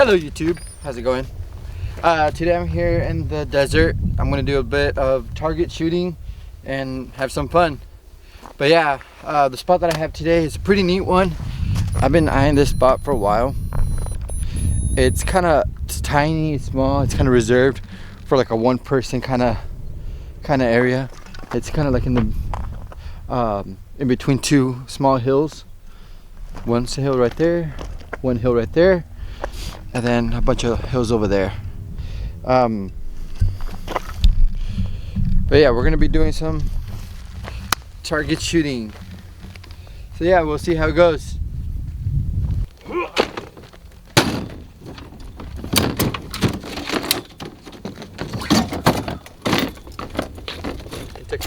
Hello YouTube, how's it going? Today I'm here in the desert. I'm gonna do a bit of target shooting and have some fun. But yeah, the spot that I have today is a pretty neat one. I've been eyeing this spot for a while. It's tiny, it's small, it's kind of reserved for like a one person kind of area. It's kind of like in the in between two small hills. One's a hill right there, one hill right there, and then a bunch of hills over there. But yeah, we're gonna be doing some target shooting. So yeah, we'll see how it goes.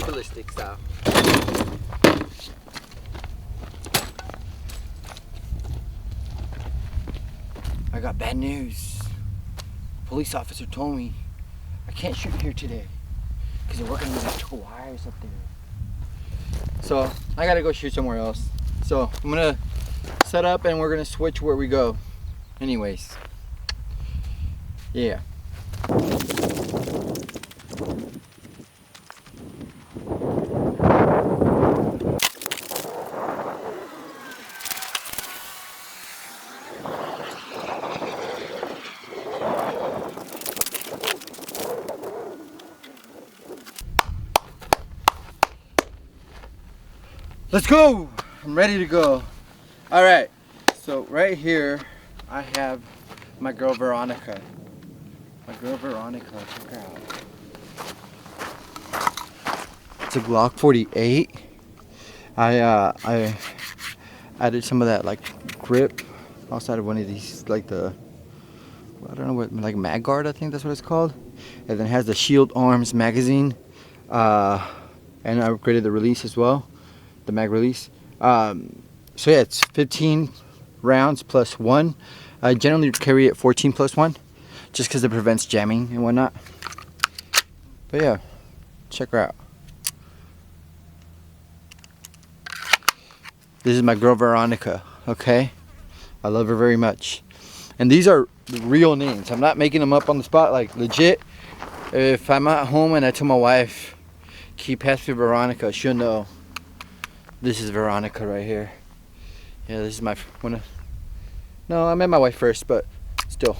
Ballistic style. I got bad news. Police officer told me I can't shoot here today because they're working with electrical wires up there. So I gotta go shoot somewhere else. So I'm gonna set up and we're gonna switch where we go. Anyways, yeah. Let's go! I'm ready to go. All right, so right here I have my girl Veronica. Check her out. It's a Glock 48. I added some of that like grip outside of one of these, like the, I don't know what, like mag guard, I think that's what it's called. And then it has the Shield Arms magazine, and I upgraded the release as well. The mag release. So yeah, it's 15 rounds plus one. I generally carry it 14 plus one just because it prevents jamming and whatnot. But yeah, check her out. This is my girl Veronica, okay? I love her very much. And these are the real names. I'm not making them up on the spot, like legit. If I'm at home and I tell my wife, "Can you pass me Veronica?" she'll know. This is Veronica right here. Yeah, this is my one. No, I met my wife first, but still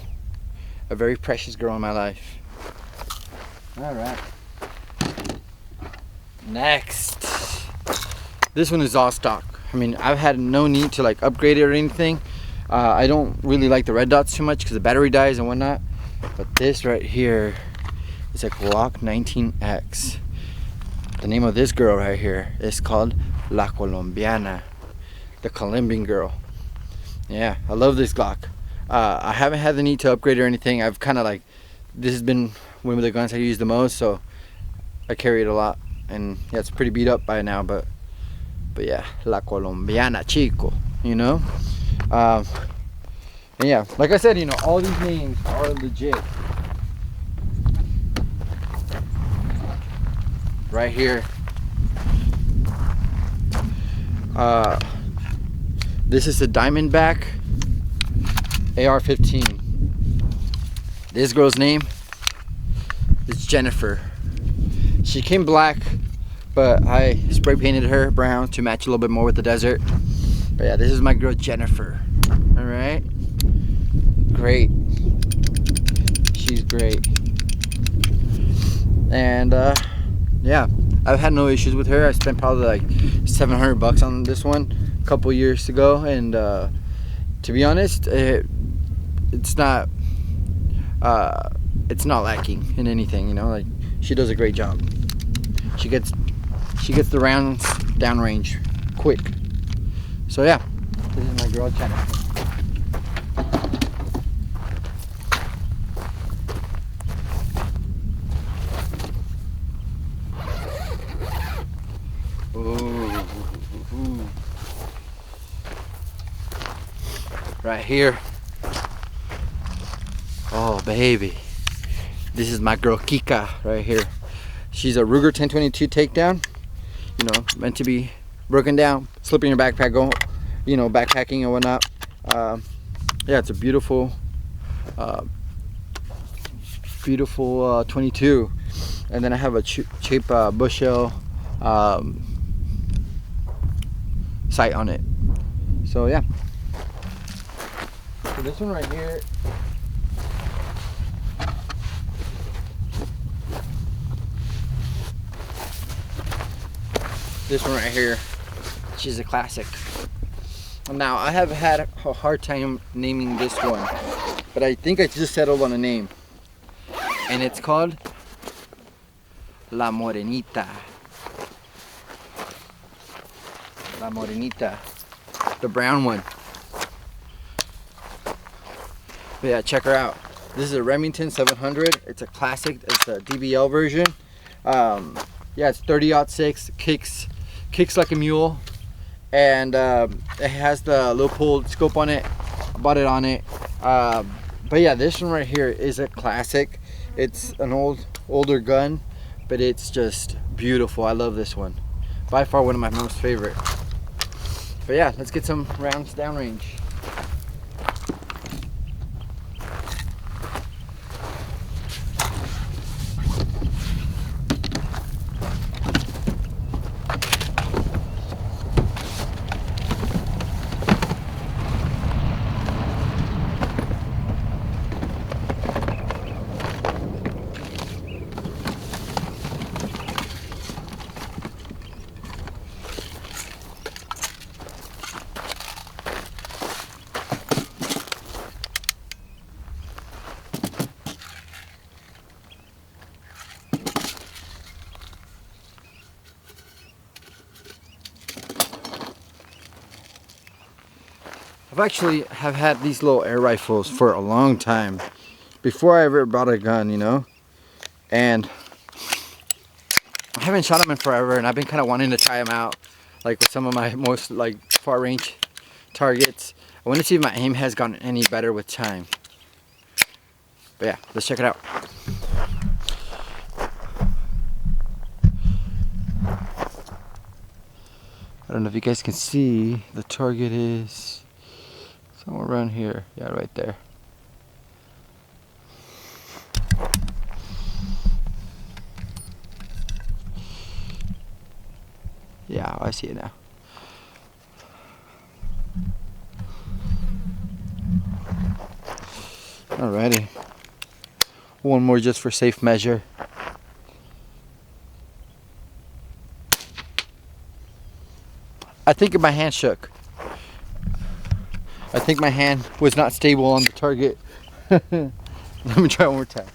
a very precious girl in my life. All right. Next, this one is all stock. I mean, I've had no need to like upgrade it or anything. I don't really like the red dots too much because the battery dies and whatnot. But this right here is a Glock 19X. The name of this girl right here is called La Colombiana, the Colombian girl. Yeah, I love this Glock. I haven't had the need to upgrade or anything. I've kind of like, this has been one of the guns I use the most, so I carry it a lot. And yeah, it's pretty beat up by now, but yeah, La Colombiana, chico, you know. And yeah, like I said, you know, all these names are legit. Right here. This is the Diamondback AR-15. This girl's name is Jennifer. She came black, but I spray painted her brown to match a little bit more with the desert. But yeah, this is my girl Jennifer. All right, great. She's great. And yeah, I've had no issues with her. I spent probably like $700 on this one a couple years ago, and to be honest, it's not lacking in anything. You know, like she does a great job. She gets the rounds downrange quick. So yeah, this is my girl Jennifer. Right here. Oh baby, this is my girl Kika right here. She's a Ruger 1022 takedown, you know, meant to be broken down, slip in your backpack, go, you know, backpacking and whatnot. Yeah, it's a beautiful beautiful 22, and then I have a cheap bushel sight on it. So yeah. So this one right here, she's a classic. Now I have had a hard time naming this one, but I think I just settled on a name, and it's called La Morenita. La Morenita, the brown one. But yeah, check her out. This is a Remington 700. It's a classic. It's a DBL version. Yeah, it's 30-06. Kicks like a mule, and it has the Leupold scope on it. I bought it on it. But yeah, this one right here is a classic. It's an older gun, but it's just beautiful. I love this one. By far one of my most favorite. But yeah, let's get some rounds downrange. I've actually have had these little air rifles for a long time, before I ever bought a gun, you know, and I haven't shot them in forever, and I've been kind of wanting to try them out, like with some of my most like far range targets. I want to see if my aim has gotten any better with time. But yeah, let's check it out. I don't know if you guys can see, the target is somewhere around here. Yeah, right there. Yeah, I see it now. Alrighty. One more just for safe measure. I think my hand shook. I think my hand was not stable on the target. Let me try one more time.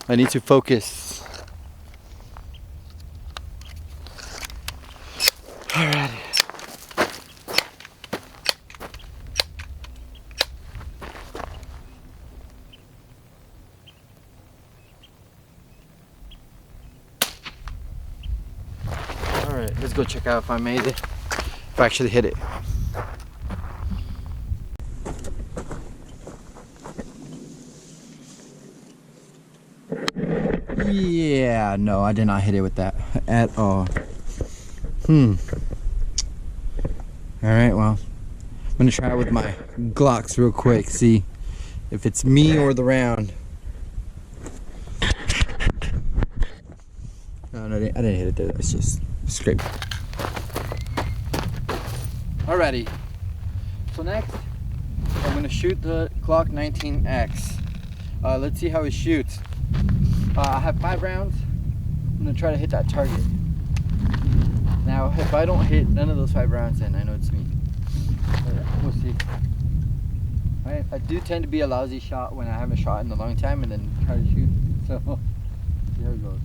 I need to focus. Alrighty. Alright, let's go check out if I made it. If I actually hit it. Yeah, no, I did not hit it with that at all. Alright, well, I'm gonna try it with my Glocks real quick, see if it's me or the round. No, I didn't hit it there, it's just scraped. Alrighty, so next I'm gonna shoot the Glock 19X. Let's see how it shoots. I have 5 rounds. I'm gonna try to hit that target. Now, if I don't hit none of those 5 rounds, then I know it's me. We'll see. I do tend to be a lousy shot when I haven't shot in a long time and then try to shoot. So, there it goes.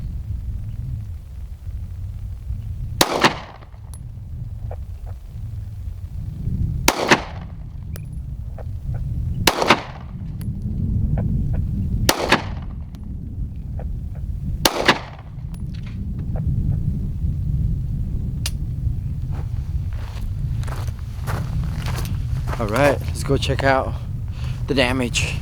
Alright, let's go check out the damage.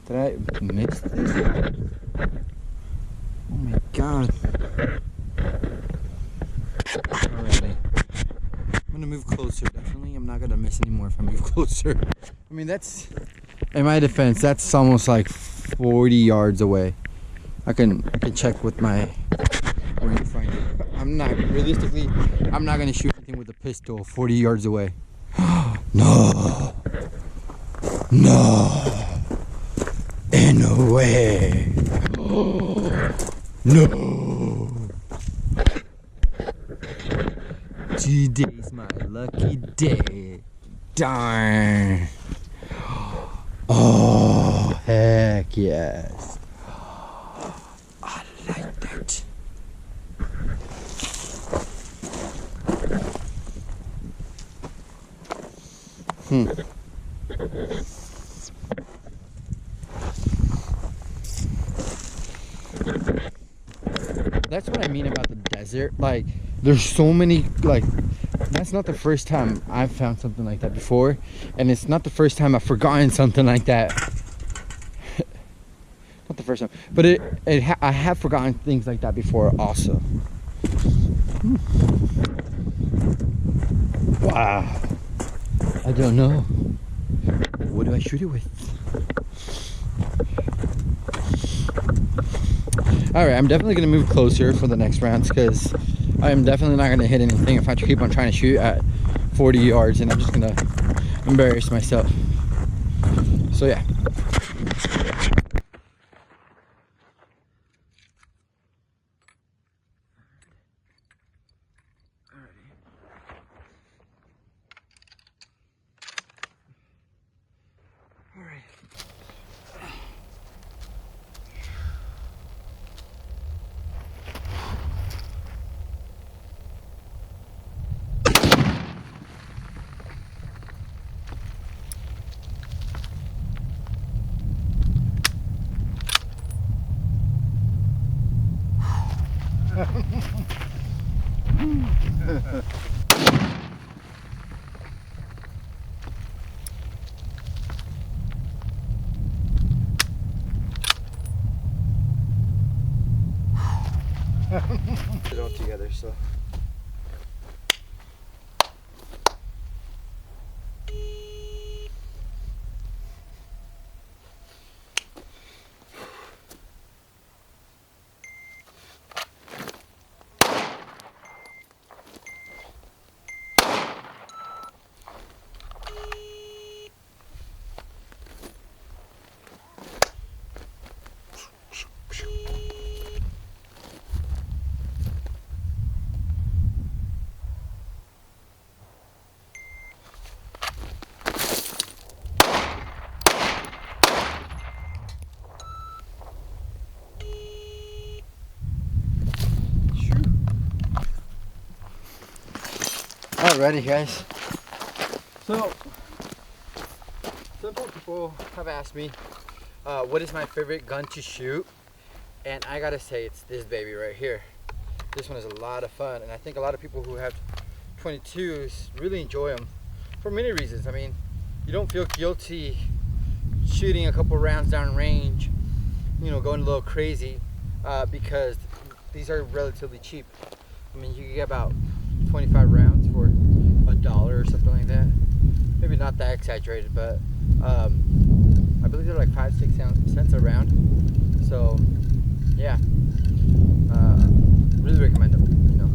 Did I miss this? Oh my god. Alrighty. I'm gonna move closer, definitely. I'm not gonna miss anymore if I move closer. I mean, that's, in my defense, that's almost like 40 yards away. I can check with my rangefinder. I'm not, realistically, I'm not gonna shoot anything with a pistol 40 yards away. No. No. In a way. No. Today's my lucky day. Darn. Oh, heck yes. I like that. That's what I mean about the desert. Like, there's so many, like, that's not the first time I've found something like that before, and it's not the first time I've forgotten something like that. Not the first time, but I have forgotten things like that before also. Wow. I don't know. What do I shoot it with? Alright, I'm definitely going to move closer for the next rounds because I am definitely not going to hit anything if I keep on trying to shoot at 40 yards, and I'm just going to embarrass myself. So yeah. It all together, so. Alrighty, guys. So, several people have asked me what is my favorite gun to shoot, and I gotta say it's this baby right here. This one is a lot of fun, and I think a lot of people who have 22s really enjoy them for many reasons. I mean, you don't feel guilty shooting a couple rounds down range, you know, going a little crazy, because these are relatively cheap. I mean, you can get about 25 rounds for $1 or something like that. Maybe not that exaggerated, but I believe they're like 5-6 cents a round. So yeah, really recommend them, you know.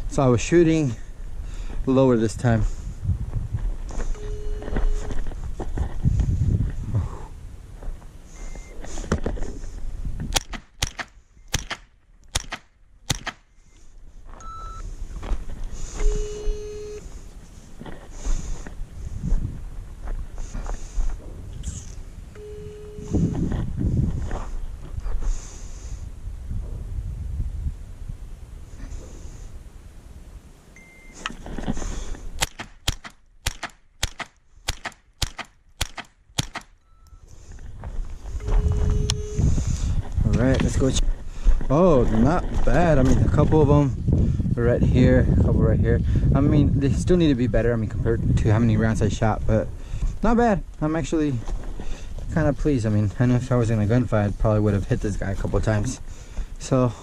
So I was shooting lower this time. Alright, let's go. Oh, not bad. I mean, a couple of them right here, a couple right here. I mean, they still need to be better. I mean, compared to how many rounds I shot, but not bad. I'm actually kind of pleased. I mean, I know if I was in a gunfight, I probably would have hit this guy a couple of times. So.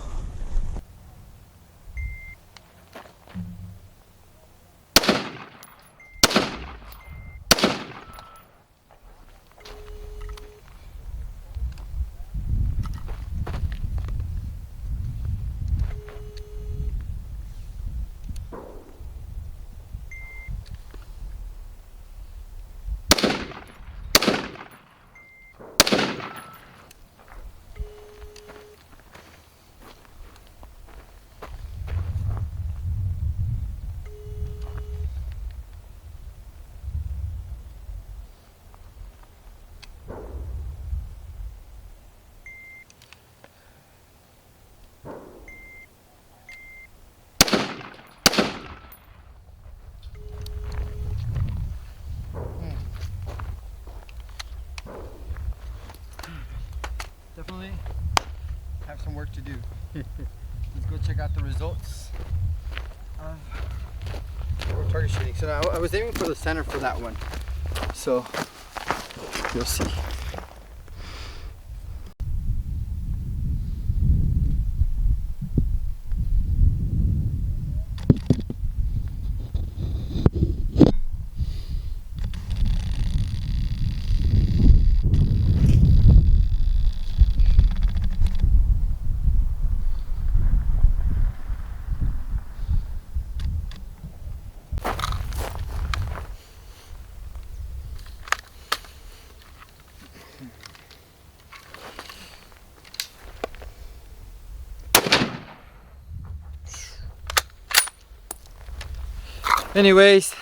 Definitely have some work to do. Let's go check out the results of target shooting. So now I was aiming for the center for that one. So you'll see. Anyways,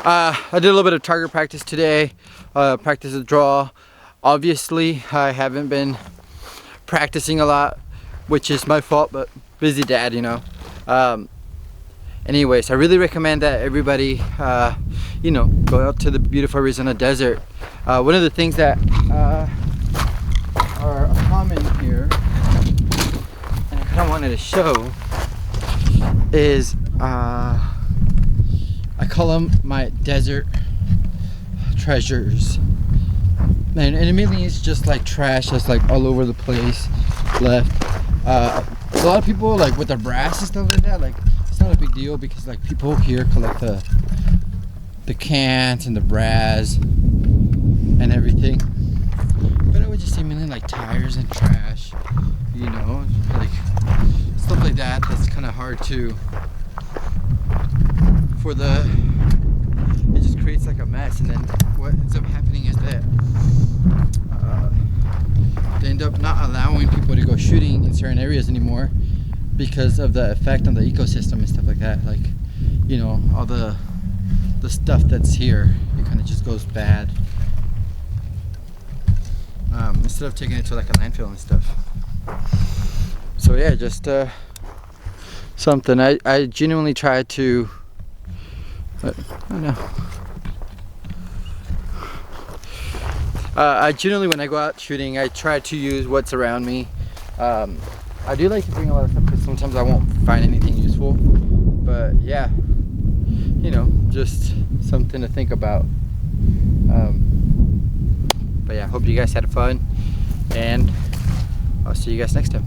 I did a little bit of target practice today, practice a draw. Obviously, I haven't been practicing a lot, which is my fault, but busy dad, you know. Anyways, I really recommend that everybody, you know, go out to the beautiful Arizona desert. One of the things that are common here, and I kind of wanted to show, is I call them my desert treasures. And it mainly is just like trash that's like all over the place left. A lot of people like with the brass and stuff like that, like it's not a big deal because like people here collect the cans and the brass and everything. But I would just say mainly like tires and trash, you know, like stuff like that. That's kind of hard to it just creates like a mess, and then what ends up happening is that they end up not allowing people to go shooting in certain areas anymore because of the effect on the ecosystem and stuff like that. Like, you know, all the stuff that's here, it kind of just goes bad. Instead of taking it to like a landfill and stuff. So yeah, just something I genuinely try to. But I don't know. I generally, when I go out shooting, I try to use what's around me. I do like to bring a lot of stuff because sometimes I won't find anything useful. But yeah, you know, just something to think about. But yeah, hope you guys had fun, and I'll see you guys next time.